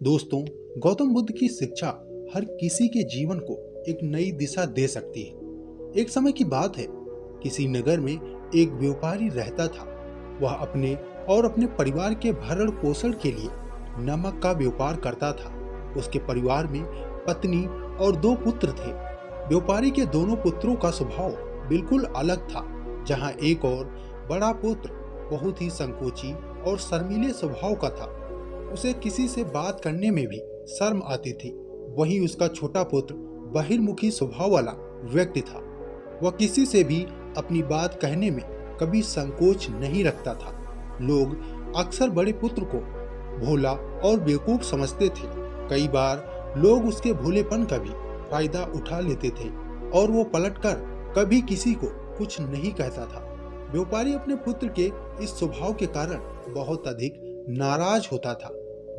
दोस्तों, गौतम बुद्ध की शिक्षा हर किसी के जीवन को एक नई दिशा दे सकती है। एक समय की बात है, किसी नगर में एक व्यापारी रहता था। वह अपने और अपने परिवार के भरण पोषण के लिए नमक का व्यापार करता था। उसके परिवार में पत्नी और दो पुत्र थे। व्यापारी के दोनों पुत्रों का स्वभाव बिल्कुल अलग था। जहां एक और बड़ा पुत्र बहुत ही संकोची और शर्मीले स्वभाव का था। उसे किसी से बात करने में भी शर्म आती थी। वहीं उसका छोटा पुत्र बहिर्मुखी स्वभाव वाला व्यक्ति था। वह किसी से भी अपनी बात कहने में कभी संकोच नहीं रखता था। लोग अक्सर बड़े पुत्र को भोला और बेवकूफ समझते थे। कई बार लोग उसके भोलेपन का भी फायदा उठा लेते थे और वो पलटकर कभी किसी को कुछ नहीं कहता था। व्यापारी अपने पुत्र के इस स्वभाव के कारण बहुत अधिक नाराज होता था।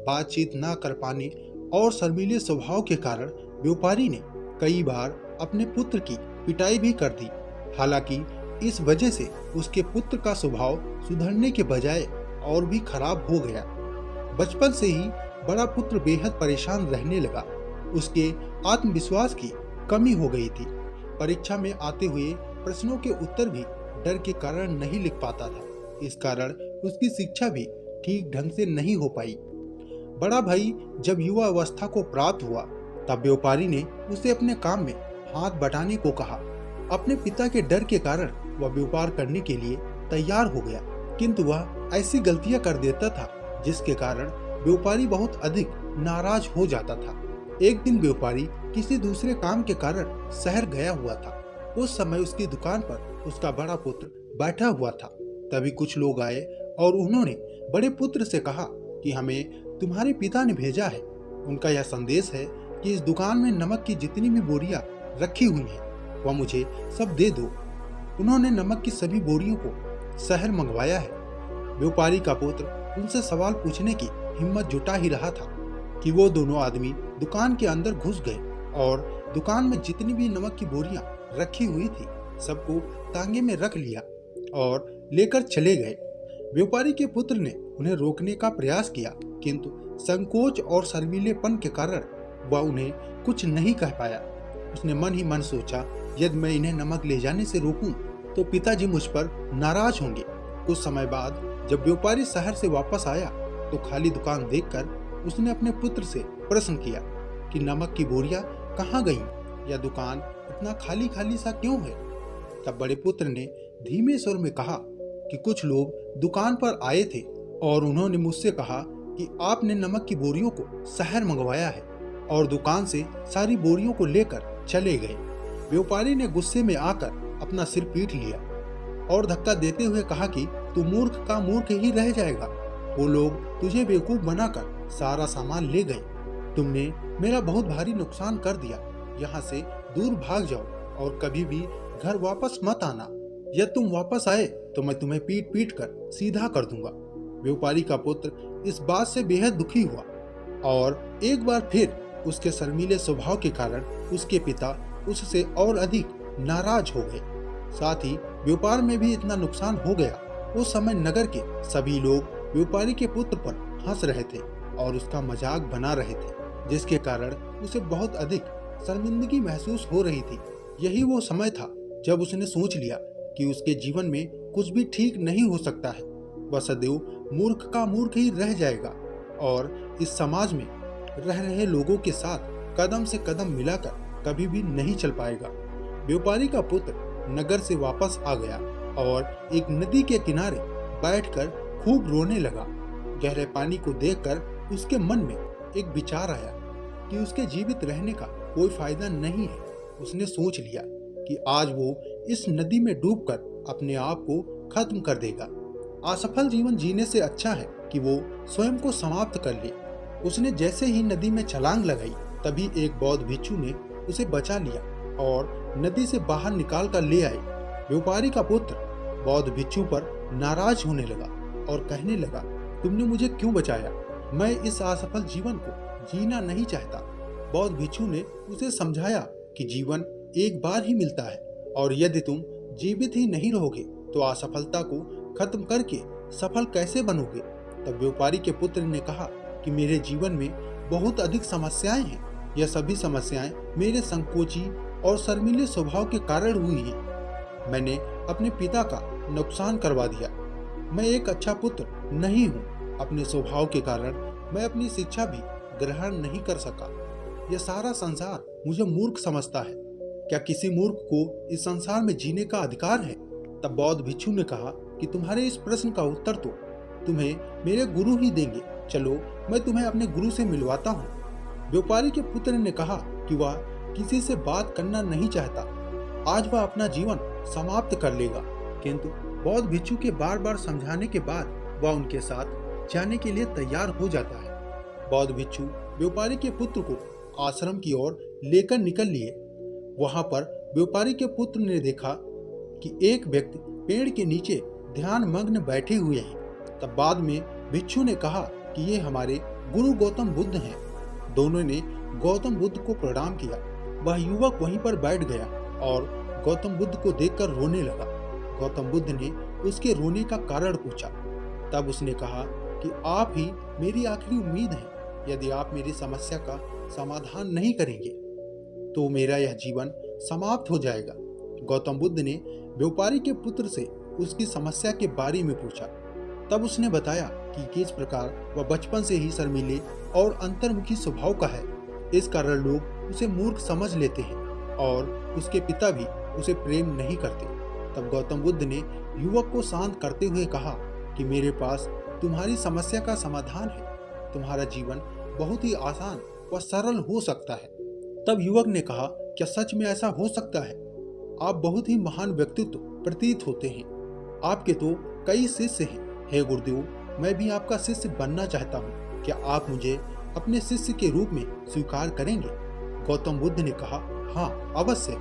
बातचीत न कर पाने और शर्मीले स्वभाव के कारण व्यापारी ने कई बार अपने पुत्र की पिटाई भी कर दी। हालांकि इस वजह से उसके पुत्र का स्वभाव सुधरने के बजाय और भी खराब हो गया। बचपन से ही बड़ा पुत्र बेहद परेशान रहने लगा। उसके आत्मविश्वास की कमी हो गई थी। परीक्षा में आते हुए प्रश्नों के उत्तर भी डर के कारण नहीं लिख पाता था। इस कारण उसकी शिक्षा भी ठीक ढंग से नहीं हो पाई। बड़ा भाई जब युवा अवस्था को प्राप्त हुआ, तब व्यापारी ने उसे अपने काम में हाथ बटाने को कहा। अपने पिता के डर के कारण वह व्यापार करने के लिए तैयार हो गया, किंतु वह ऐसी गलतियां कर देता था जिसके कारण व्यापारी बहुत अधिक नाराज हो जाता था। एक दिन व्यापारी किसी दूसरे काम के कारण शहर गया हुआ था। उस समय उसकी दुकान पर उसका बड़ा पुत्र बैठा हुआ था। तभी कुछ लोग आए और उन्होंने बड़े पुत्र से कहा कि हमें तुम्हारे पिता ने भेजा है। उनका यह संदेश है कि इस दुकान में नमक की जितनी भी बोरियां रखी हुई हैं, वह मुझे सब दे दो। उन्होंने नमक की सभी बोरियों को शहर मंगवाया है। व्यापारी का पुत्र उनसे सवाल पूछने की हिम्मत जुटा ही रहा था कि वो दोनों आदमी दुकान के अंदर घुस गए और दुकान में जितनी भी नमक की बोरियां रखी हुई थी, सबको तांगे में रख लिया और लेकर चले गए। व्यापारी के पुत्र ने उन्हें रोकने का प्रयास किया, किंतु संकोच और शर्मीलेपन के कारण वह उन्हें कुछ नहीं कह पाया। उसने मन ही मन सोचा, यदि मैं इन्हें नमक ले जाने से रोकूं, तो पिताजी मुझ पर नाराज होंगे। कुछ समय बाद जब व्यापारी शहर से वापस आया, तो खाली दुकान देखकर उसने अपने पुत्र से प्रश्न किया कि नमक की बोरियां कहाँ गईं? यह दुकान इतना खाली खाली सा क्यों है? तब बड़े पुत्र ने धीमे स्वर में कहा कि कुछ लोग दुकान पर आए थे और उन्होंने मुझसे कहा कि आपने नमक की बोरियों को शहर मंगवाया है, और दुकान से सारी बोरियों को लेकर चले गए। व्यापारी ने गुस्से में आकर अपना सिर पीट लिया और धक्का देते हुए कहा कि तू मूर्ख का मूर्ख ही रह जाएगा। वो लोग तुझे बेवकूफ बनाकर सारा सामान ले गए। तुमने मेरा बहुत भारी नुकसान कर दिया। यहाँ से दूर भाग जाओ और कभी भी घर वापस मत आना। यदि तुम वापस आए तो मैं तुम्हें पीट पीट कर सीधा कर दूंगा। व्यापारी का पुत्र इस बात से बेहद दुखी हुआ और एक बार फिर उसके शर्मीले स्वभाव के कारण उसके पिता उससे और अधिक नाराज हो गए। साथ ही व्यापार में भी इतना नुकसान हो गया। उस समय नगर के सभी लोग व्यापारी के पुत्र पर हंस रहे थे और उसका मजाक बना रहे थे, जिसके कारण उसे बहुत अधिक शर्मिंदगी महसूस हो रही थी। यही वो समय था जब उसने सोच लिया कि उसके जीवन में कुछ भी ठीक नहीं हो सकता है। वह सदैव मूर्ख का मूर्ख ही रह जाएगा और इस समाज में रह रहे लोगों के साथ कदम से कदम मिलाकर कभी भी नहीं चल पाएगा। व्यापारी का पुत्र नगर से वापस आ गया और एक नदी के किनारे बैठकर खूब रोने लगा। गहरे पानी को देखकर उसके मन में एक विचार आया कि उसके जीवित रहने का कोई फायदा नहीं है। उसने सोच लिया कि आज वो इस नदी में डूबकर अपने आप को खत्म कर देगा। असफल जीवन जीने से अच्छा है कि वो स्वयं को समाप्त कर ले। उसने जैसे ही नदी में छलांग लगाई, तभी एक बौद्ध भिक्षु ने उसे बचा लिया और नदी से बाहर निकाल कर ले आए। व्यापारी का पुत्र बौद्ध भिक्षु पर नाराज होने लगा और कहने लगा, तुमने मुझे क्यों बचाया? मैं इस असफल जीवन को जीना नहीं चाहता। बौद्ध भिक्षु ने उसे समझाया कि जीवन एक बार ही मिलता है और यदि तुम जीवित ही नहीं रहोगे तो असफलता को खत्म करके सफल कैसे बनोगे? तब व्यापारी के पुत्र ने कहा कि मेरे जीवन में बहुत अधिक समस्याएं हैं। यह सभी समस्याएं मेरे संकोची और शर्मीले स्वभाव के कारण हुई हैं। मैंने अपने पिता का नुकसान करवा दिया। मैं एक अच्छा पुत्र नहीं हूँ। अपने स्वभाव के कारण मैं अपनी शिक्षा भी ग्रहण नहीं कर सका। यह सारा संसार मुझे मूर्ख समझता है। क्या किसी मूर्ख को इस संसार में जीने का अधिकार है? तब बौद्ध भिक्षु ने कहा कि तुम्हारे इस प्रश्न का उत्तर तो तुम्हें मेरे गुरु ही देंगे। चलो, मैं तुम्हें अपने गुरु से मिलवाता हूँ। व्यापारी के पुत्र ने कहा कि वह किसी से बात करना नहीं चाहता। आज वह अपना जीवन समाप्त कर लेगा। किंतु बौद्ध भिक्षु के बार बार समझाने के बाद वह उनके साथ जाने के लिए तैयार हो जाता है। बौद्ध भिक्षु व्यापारी के पुत्र को आश्रम की ओर लेकर निकल लिए। वहां पर व्यापारी के पुत्र ने देखा कि एक व्यक्ति पेड़ के नीचे ध्यान मग्न बैठे हुए हैं। तब बाद में भिक्षु ने कहा कि ये हमारे गुरु गौतम बुद्ध हैं। दोनों ने गौतम बुद्ध को प्रणाम किया। वह युवक वहीं पर बैठ गया और गौतम बुद्ध को देखकर रोने लगा। गौतम बुद्ध ने उसके रोने का कारण पूछा। तब उसने कहा कि आप ही मेरी आखिरी उम्मीद हैं। यदि आप मेरी समस्या का समाधान नहीं करेंगे तो मेरा यह जीवन समाप्त हो जाएगा। गौतम बुद्ध ने व्यापारी के पुत्र से उसकी समस्या के बारे में पूछा। तब उसने बताया कि किस प्रकार वह बचपन से ही शर्मीले और अंतर्मुखी स्वभाव का है। इस कारण लोग उसे मूर्ख समझ लेते हैं और उसके पिता भी उसे प्रेम नहीं करते। तब गौतम बुद्ध ने युवक को शांत करते हुए कहा कि मेरे पास तुम्हारी समस्या का समाधान है। तुम्हारा जीवन बहुत ही आसान व सरल हो सकता है। तब युवक ने कहा, क्या सच में ऐसा हो सकता है? आप बहुत ही महान व्यक्तित्व प्रतीत होते हैं। आपके तो कई शिष्य हैं। हे गुरुदेव, मैं भी आपका शिष्य बनना चाहता हूँ। क्या आप मुझे अपने शिष्य के रूप में स्वीकार करेंगे? गौतम बुद्ध ने कहा, हाँ अवश्य।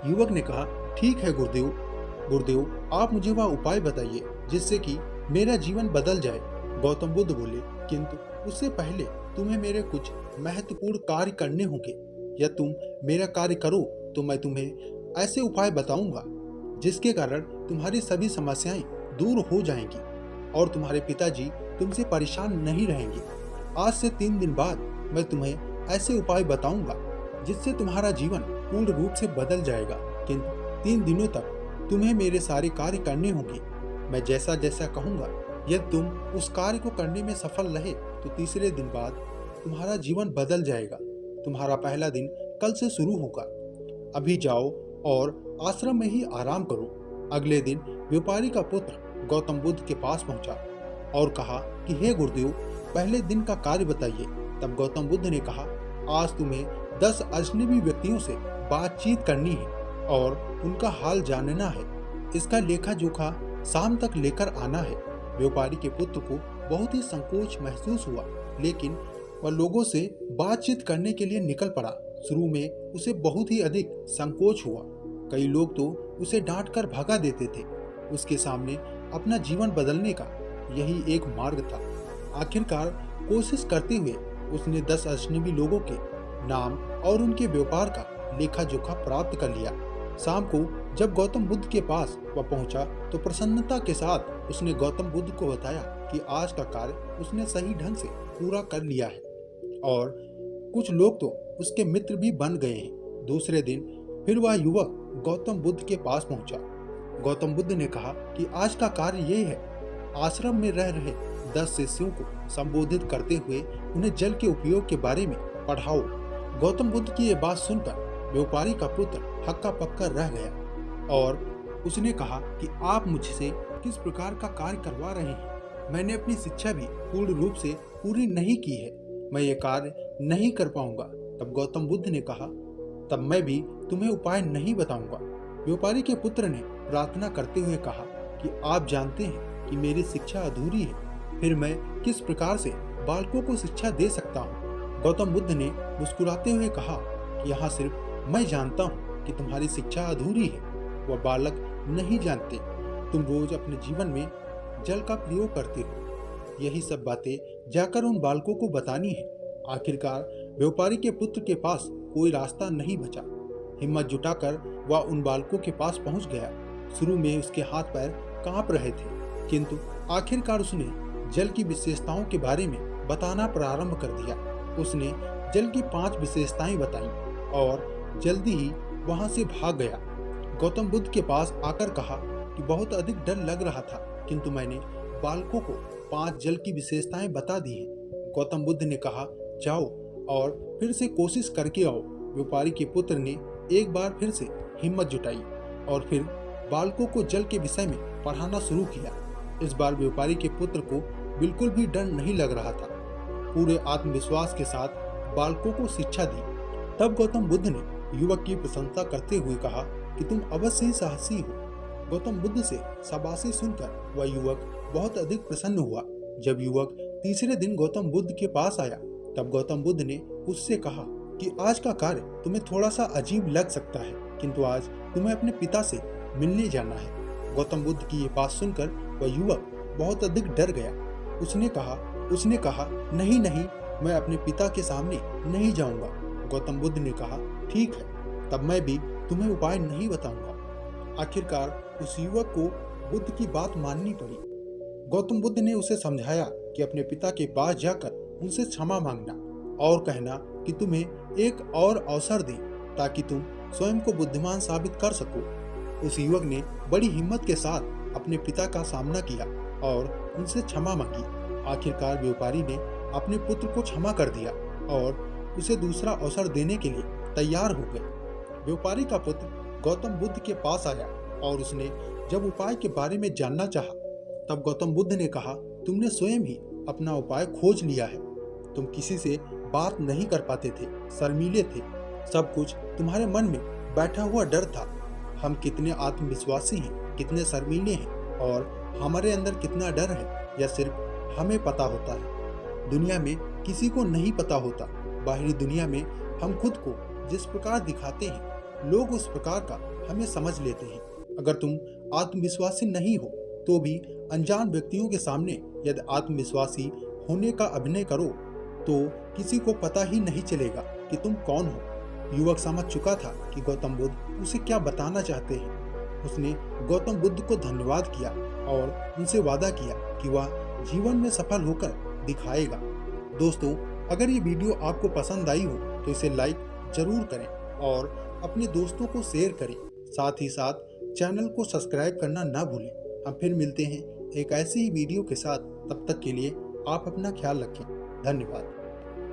युवक ने कहा, ठीक है गुरुदेव। गुरुदेव, आप मुझे वह उपाय बताइए जिससे कि मेरा जीवन बदल जाए। गौतम बुद्ध बोले, किंतु उससे पहले तुम्हें मेरे कुछ महत्वपूर्ण कार्य करने होंगे। या तुम मेरा कार्य करो तो मैं तुम्हें ऐसे उपाय बताऊंगा जिसके कारण तुम्हारी सभी समस्याएं दूर हो जाएंगी और तुम्हारे पिताजी तुमसे परेशान नहीं रहेंगे। आज से 3 दिन बाद मैं तुम्हें ऐसे उपाय बताऊंगा जिससे तुम्हारा जीवन पूर्ण रूप से बदल जाएगा। किंतु 3 दिनों तक तुम्हें मेरे सारे कार्य करने होंगे। मैं जैसा जैसा कहूंगा, यदि तुम उस कार्य को करने में सफल रहे तो तीसरे दिन बाद तुम्हारा जीवन बदल जाएगा। तुम्हारा पहला दिन कल से शुरू होगा। अभी जाओ और आश्रम में ही आराम करो। अगले दिन व्यापारी का पुत्र गौतम बुद्ध के पास पहुंचा और कहा कि हे गुरुदेव, पहले दिन का कार्य बताइए। तब गौतम बुद्ध ने कहा, आज तुम्हें 10 अजनबी व्यक्तियों से बातचीत करनी है और उनका हाल जानना है। इसका लेखा जोखा शाम तक लेकर आना है। व्यापारी के पुत्र को बहुत ही संकोच महसूस हुआ, लेकिन वह लोगों से बातचीत करने के लिए निकल पड़ा। शुरू में उसे बहुत ही अधिक संकोच हुआ। कई लोग तो उसे डांट कर भगा देते थे। उसके सामने अपना जीवन बदलने का यही एक मार्ग था। आखिरकार कोशिश करते हुए उसने 10 अजनबी लोगों के नाम और उनके व्यापार का लेखा जोखा प्राप्त कर लिया। शाम को जब गौतम बुद्ध के पास वह पहुंचा तो प्रसन्नता के साथ उसने गौतम बुद्ध को बताया कि आज का कार्य उसने सही ढंग से पूरा कर लिया है और कुछ लोग तो उसके मित्र भी बन गए हैं। दूसरे दिन फिर वह युवक गौतम बुद्ध के पास पहुंचा। गौतम बुद्ध ने कहा कि आज का कार्य ये है, आश्रम में रह रहे 10 शिष्यों को संबोधित करते हुए उन्हें जल के उपयोग के बारे में पढ़ाओ। गौतम बुद्ध की ये बात सुनकर व्यापारी का पुत्र हक्का पक्का रह गया और उसने कहा कि आप मुझसे किस प्रकार का कार्य करवा रहे हैं? मैंने अपनी शिक्षा भी पूर्ण रूप से पूरी नहीं की है। मैं ये कार्य नहीं कर पाऊंगा। तब गौतम बुद्ध ने कहा, तब मैं भी तुम्हें उपाय नहीं बताऊंगा। व्यापारी के पुत्र ने प्रार्थना करते हुए कहा कि आप जानते हैं कि मेरी शिक्षा अधूरी है, फिर मैं किस प्रकार से बालकों को शिक्षा दे सकता हूँ? गौतम बुद्ध ने मुस्कुराते हुए कहा कि यहाँ सिर्फ मैं जानता हूँ कि तुम्हारी शिक्षा अधूरी है, वह बालक नहीं जानते। तुम रोज अपने जीवन में जल का प्रयोग करते हो। यही सब बातें जाकर उन बालकों को बतानी है। आखिरकार व्यापारी के पुत्र के पास कोई रास्ता नहीं बचा। हिम्मत जुटाकर वह उन बालकों के पास पहुंच गया। शुरू में उसके हाथ पैर कांप रहे थे, किंतु आखिरकार उसने जल की विशेषताओं के बारे में बताना प्रारंभ कर दिया। उसने जल की 5 विशेषताएं बताई और जल्दी ही वहां से भाग गया। गौतम बुद्ध के पास आकर कहा कि बहुत अधिक डर लग रहा था, किंतु मैंने बालकों को 5 जल की विशेषताएं बता दी हैं। गौतम बुद्ध ने कहा, जाओ और फिर से कोशिश करके आओ। व्यापारी के पुत्र ने एक बार फिर से हिम्मत जुटाई और फिर बालकों को जल के विषय में पढ़ाना शुरू किया। इस बार व्यापारी के पुत्र को बिल्कुल भी डर नहीं लग रहा था। पूरे आत्मविश्वास के साथ बालकों को शिक्षा दी। तब गौतम बुद्ध ने युवक की प्रशंसा करते हुए कहा कि तुम अवश्य ही साहसी हो। गौतम बुद्ध से शाबाशी सुनकर वह युवक बहुत अधिक प्रसन्न हुआ। जब युवक तीसरे दिन गौतम बुद्ध के पास आया, तब गौतम बुद्ध ने उससे कहा कि आज का कार्य तुम्हें थोड़ा सा अजीब लग सकता है, किंतु आज तुम्हें अपने पिता से मिलने जाना है। गौतम बुद्ध की ये बात सुनकर वह युवक बहुत अधिक डर गया। उसने कहा नहीं नहीं, मैं अपने पिता के सामने नहीं जाऊंगा। गौतम बुद्ध ने कहा, ठीक है, तब मैं भी तुम्हें उपाय नहीं बताऊंगा। आखिरकार उस युवक को बुद्ध की बात माननी पड़ी। गौतम बुद्ध ने उसे समझाया कि अपने पिता के पास जाकर उनसे क्षमा मांगना और कहना कि तुम्हें एक और अवसर दें ताकि तुम स्वयं को बुद्धिमान साबित कर सको। उस युवक ने बड़ी हिम्मत के साथ अपने पिता का सामना किया और उनसे क्षमा मांगी। आखिरकार व्यापारी ने अपने पुत्र को क्षमा कर दिया और उसे दूसरा अवसर देने के लिए तैयार हो गए। व्यापारी का पुत्र गौतम बुद्ध के पास आया और उसने जब उपाय के बारे में जानना चाहा, तब गौतम बुद्ध ने कहा, तुमने स्वयं ही अपना उपाय खोज लिया है। तुम किसी से बात नहीं कर पाते थे, शर्मीले थे, सब कुछ तुम्हारे मन में बैठा हुआ डर था। हम कितने आत्मविश्वासी हैं, कितने शर्मीले हैं और हमारे अंदर कितना डर है, यह सिर्फ हमें पता होता है। दुनिया में किसी को नहीं पता होता। बाहरी दुनिया में हम खुद को जिस प्रकार दिखाते हैं, लोग उस प्रकार का हमें समझ लेते हैं। अगर तुम आत्मविश्वासी नहीं हो तो भी अनजान व्यक्तियों के सामने यदि आत्मविश्वासी होने का अभिनय करो तो किसी को पता ही नहीं चलेगा कि तुम कौन हो। युवक समझ चुका था कि गौतम बुद्ध उसे क्या बताना चाहते हैं। उसने गौतम बुद्ध को धन्यवाद किया और उनसे वादा किया कि वह जीवन में सफल होकर दिखाएगा। दोस्तों, अगर ये वीडियो आपको पसंद आई हो तो इसे लाइक जरूर करें और अपने दोस्तों को शेयर करें। साथ ही साथ चैनल को सब्सक्राइब करना ना भूलें। हम फिर मिलते हैं एक ऐसी ही वीडियो के साथ। तब तक के लिए आप अपना ख्याल रखें। धन्यवाद।